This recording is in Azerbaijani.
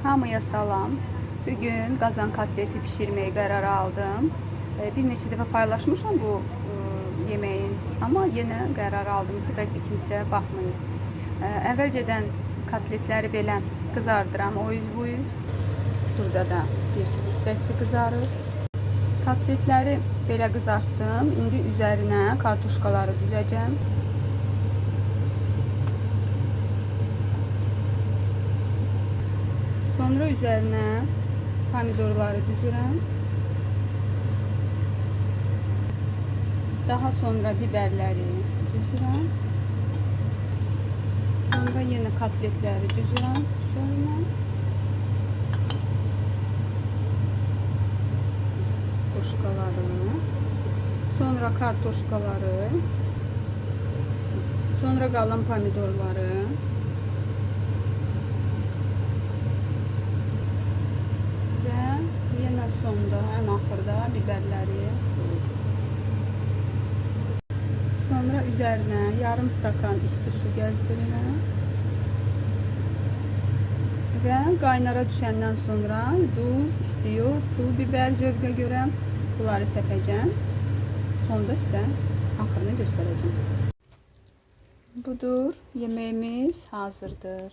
Hamıya salam. Bugün qazan kotleti pişirməyə qərar aldım. Bir neçə dəfə paylaşmışam bu yeməyin, amma yenə qərar aldım ki, bəlkə kimsə baxmayıb. Əvvəlcədən kotletləri belə qızardıram, o yüz bu yüz. Burada da bir hissəsi qızarır. Kotletləri belə qızartdım. İndi üzərinə kartuşkaları düzəcəm. Sonra üzərinə pomidorları düzürəm. Daha sonra biberləri düzürəm. Sonra yenə kotletləri düzürəm. Kartuşkaları. Sonra kartuşkaları. Sonra qalan pomidorları. Sonda, ən axırda biberləri. Sonra üzərinə yarım stakan isti su gəzdirirəm. Və qaynara düşəndən sonra duz, isti yoğ, pul biber zövqə görə bunları səpəcəm. Sonda sizə axırını göstərəcəm. Budur, yeməyimiz hazırdır.